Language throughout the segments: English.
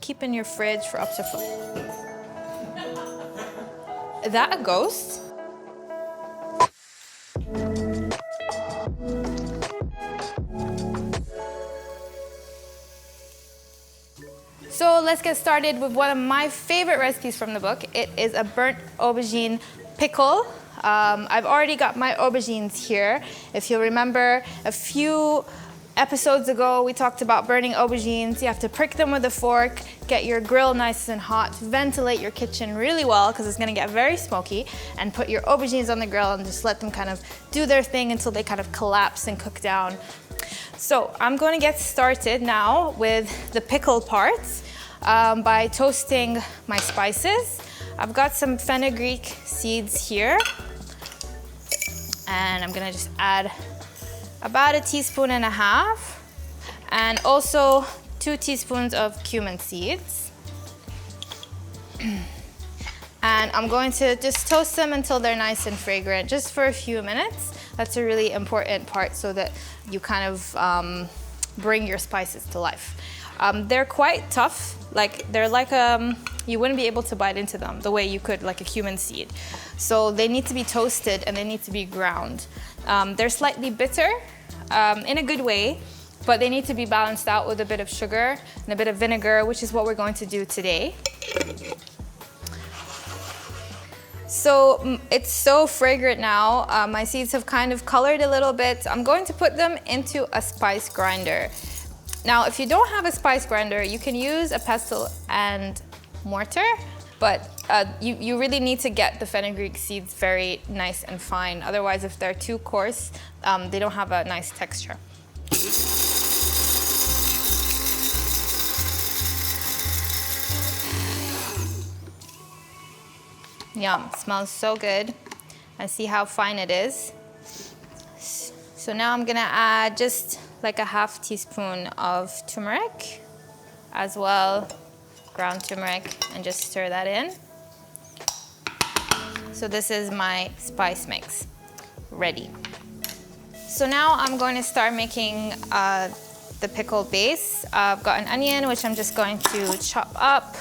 keep in your fridge for up to Is that a ghost? So let's get started with one of my favorite recipes from the book. It is a burnt aubergine pickle. I've already got my aubergines here. If you'll remember, a few episodes ago, we talked about burning aubergines. You have to prick them with a fork, get your grill nice and hot, ventilate your kitchen really well because it's gonna get very smoky, and put your aubergines on the grill and just let them kind of do their thing until they kind of collapse and cook down. So I'm going to get started now with the pickle parts by toasting my spices. I've got some fenugreek seeds here, and I'm gonna just add about 1.5 teaspoons, and also 2 teaspoons of cumin seeds. And I'm going to just toast them until they're nice and fragrant, just for a few minutes. That's a really important part so that you kind of bring your spices to life. They're quite tough, you wouldn't be able to bite into them the way you could like a cumin seed. So they need to be toasted and they need to be ground. They're slightly bitter in a good way, but they need to be balanced out with a bit of sugar and a bit of vinegar, which is what we're going to do today. So it's so fragrant now. My seeds have kind of colored a little bit. I'm going to put them into a spice grinder. Now, if you don't have a spice grinder, you can use a pestle and mortar, but you really need to get the fenugreek seeds very nice and fine. Otherwise, if they're too coarse, they don't have a nice texture. Yum, smells so good. And see how fine it is. So now I'm gonna add just like 1/2 teaspoon of turmeric, as well, ground turmeric, and just stir that in. So this is my spice mix, ready. So now I'm going to start making the pickle base. I've got an onion, which I'm just going to chop up.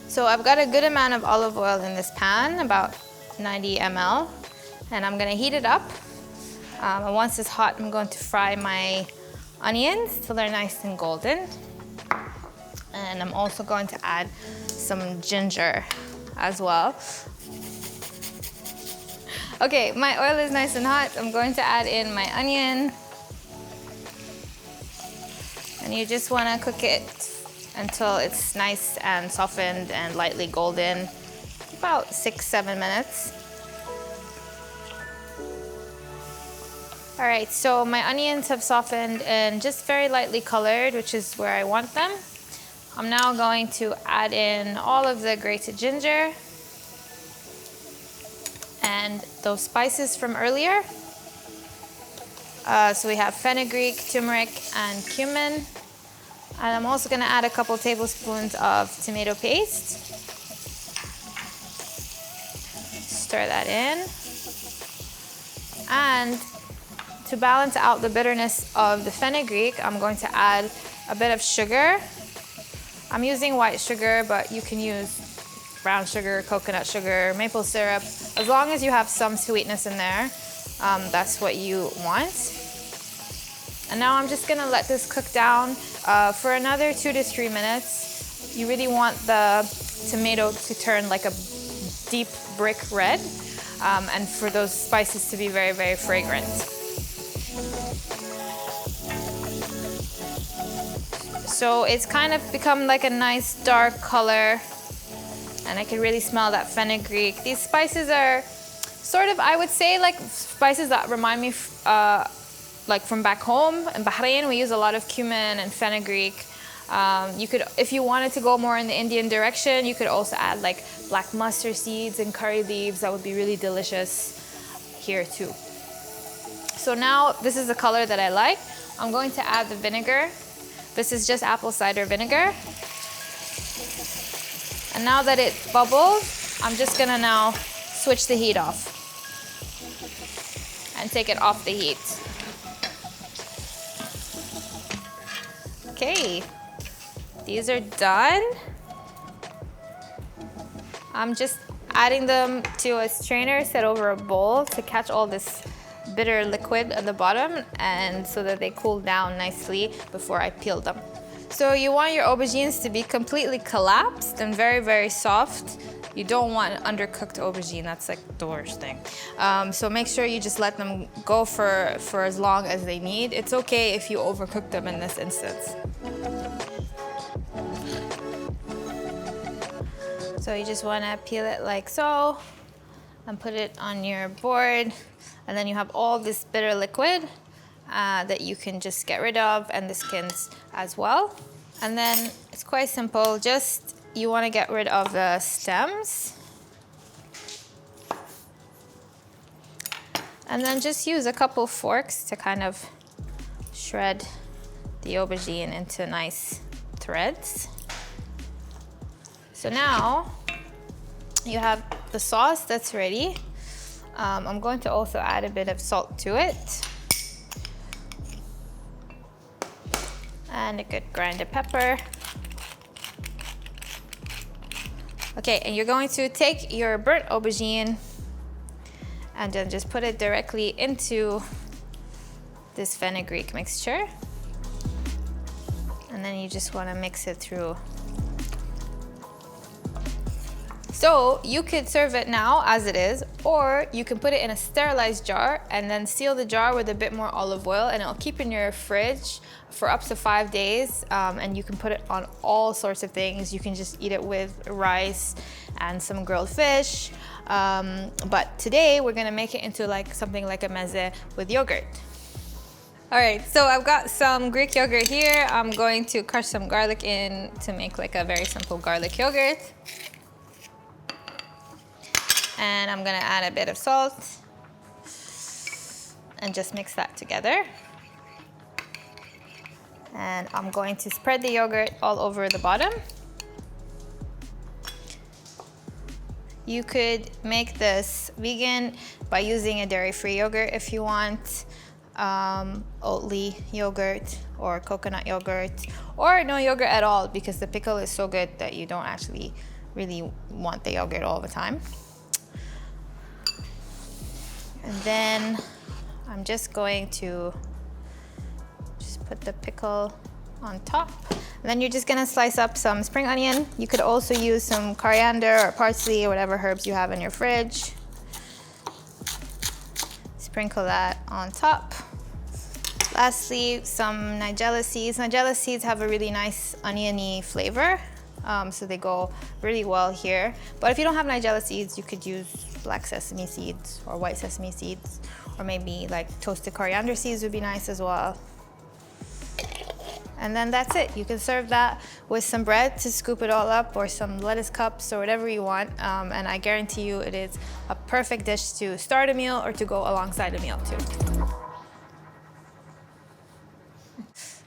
So I've got a good amount of olive oil in this pan, about 90 ml, and I'm gonna heat it up. And once it's hot, I'm going to fry my onions till they're nice and golden. And I'm also going to add some ginger as well. Okay, my oil is nice and hot. I'm going to add in my onion. And you just wanna cook it until it's nice and softened and lightly golden, about 6-7 minutes. All right, so my onions have softened and just very lightly colored, which is where I want them. I'm now going to add in all of the grated ginger and those spices from earlier. So we have fenugreek, turmeric, and cumin. And I'm also gonna add a couple tablespoons of tomato paste. Stir that in. And to balance out the bitterness of the fenugreek, I'm going to add a bit of sugar. I'm using white sugar, but you can use brown sugar, coconut sugar, maple syrup. As long as you have some sweetness in there, that's what you want. And now I'm just gonna let this cook down for another 2 to 3 minutes. You really want the tomato to turn like a deep brick red, and for those spices to be very, very fragrant. So it's kind of become like a nice dark color, and I can really smell that fenugreek. These spices are sort of, I would say, like spices that remind me like from back home. In Bahrain, we use a lot of cumin and fenugreek. You could, if you wanted to go more in the Indian direction, you could also add like black mustard seeds and curry leaves. That would be really delicious here too. So now this is the color that I like. I'm going to add the vinegar. This is just apple cider vinegar. And now that it bubbles, I'm just gonna now switch the heat off and take it off the heat. Okay, these are done. I'm just adding them to a strainer set over a bowl to catch all this bitter liquid at the bottom, and so that they cool down nicely before I peel them. So you want your aubergines to be completely collapsed and very, very soft. You don't want an undercooked aubergine, that's like the worst thing. So make sure you just let them go for as long as they need. It's okay if you overcook them in this instance. So you just want to peel it like so and put it on your board, and then you have all this bitter liquid that you can just get rid of, and the skins as well. And then it's quite simple, just you want to get rid of the stems. And then just use a couple forks to kind of shred the aubergine into nice threads. So now you have the sauce that's ready. I'm going to also add a bit of salt to it. And a good grounded pepper. Okay, and you're going to take your burnt aubergine and then just put it directly into this fenugreek mixture. And then you just want to mix it through. So you could serve it now as it is, or you can put it in a sterilized jar and then seal the jar with a bit more olive oil, and it'll keep in your fridge for up to 5 days. And you can put it on all sorts of things. You can just eat it with rice and some grilled fish. But today we're gonna make it into like something like a meze with yogurt. All right, so I've got some Greek yogurt here. I'm going to crush some garlic in to make like a very simple garlic yogurt. And I'm gonna add a bit of salt and just mix that together. And I'm going to spread the yogurt all over the bottom. You could make this vegan by using a dairy-free yogurt if you want, Oatly yogurt or coconut yogurt, or no yogurt at all, because the pickle is so good that you don't actually really want the yogurt all the time. And then I'm just going to just put the pickle on top. And then you're just gonna slice up some spring onion. You could also use some coriander or parsley or whatever herbs you have in your fridge. Sprinkle that on top. Lastly, some nigella seeds. Nigella seeds have a really nice oniony flavor, so they go really well here. But if you don't have nigella seeds, you could use black sesame seeds or white sesame seeds, or maybe like toasted coriander seeds would be nice as well. And then that's it. You can serve that with some bread to scoop it all up, or some lettuce cups or whatever you want. And I guarantee you it is a perfect dish to start a meal or to go alongside a meal too.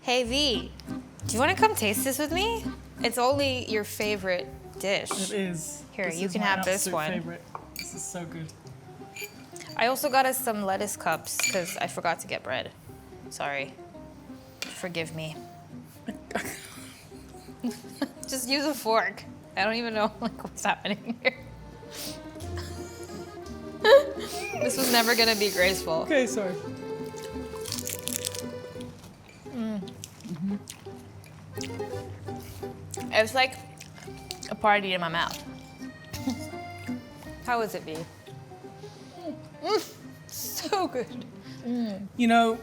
Hey V, do you want to come taste this with me? It's only your favorite dish. It is. Here, you can have this one. Favorite. This is so good. I also got us some lettuce cups because I forgot to get bread. Sorry. Forgive me. Just use a fork. I don't even know like what's happening here. This was never gonna be graceful. Okay, sorry. It's like a party in my mouth. How was it, B? So good. You know,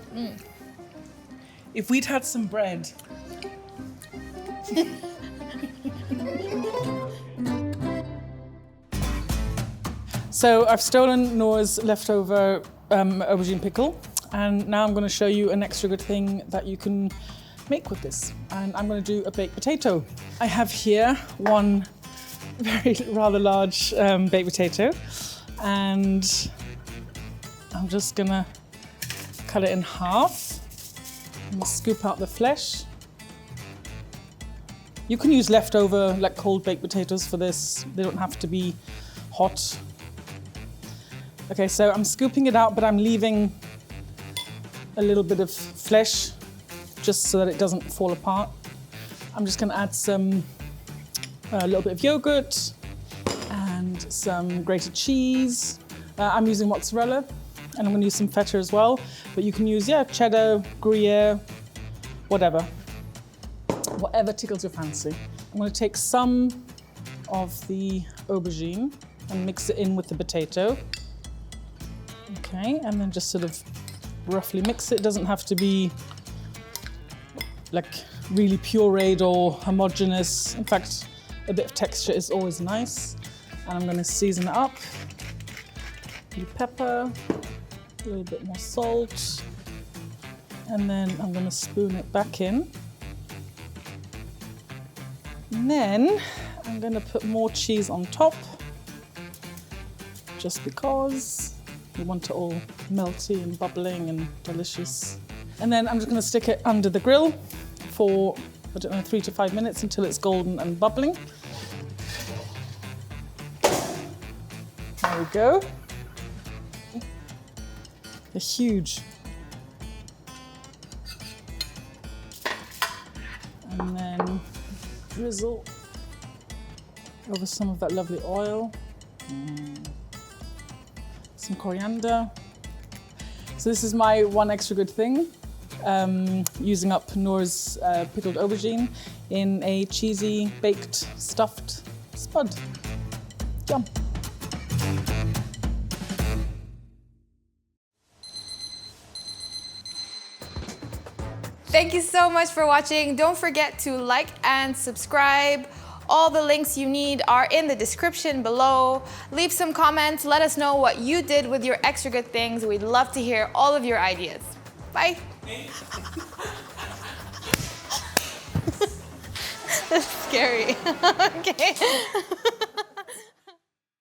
if we'd had some bread. So I've stolen Noor's leftover aubergine pickle, and now I'm going to show you an extra good thing that you can make with this. And I'm going to do a baked potato. I have here one rather large baked potato, and I'm just going to cut it in half and scoop out the flesh. You can use leftover, like cold baked potatoes for this. They don't have to be hot. Okay, so I'm scooping it out, but I'm leaving a little bit of flesh just so that it doesn't fall apart. I'm just gonna add a little bit of yogurt and some grated cheese. I'm using mozzarella, and I'm gonna use some feta as well, but you can use, cheddar, Gruyere, whatever tickles your fancy. I'm gonna take some of the aubergine and mix it in with the potato. Okay, and then just sort of roughly mix it. It doesn't have to be like really pureed or homogeneous. In fact, a bit of texture is always nice. And I'm gonna season it up. A little pepper, a little bit more salt, and then I'm gonna spoon it back in. And then I'm gonna put more cheese on top, just because we want it all melty and bubbling and delicious. And then I'm just gonna stick it under the grill for, 3 to 5 minutes until it's golden and bubbling. There we go. They're huge. And then drizzle over some of that lovely oil. Some coriander. So this is my one extra good thing, using up Noor's pickled aubergine in a cheesy, baked, stuffed spud. Yum. Thank you so much for watching. Don't forget to like and subscribe. All the links you need are in the description below. Leave some comments. Let us know what you did with your extra good things. We'd love to hear all of your ideas. Bye. That's scary. Okay.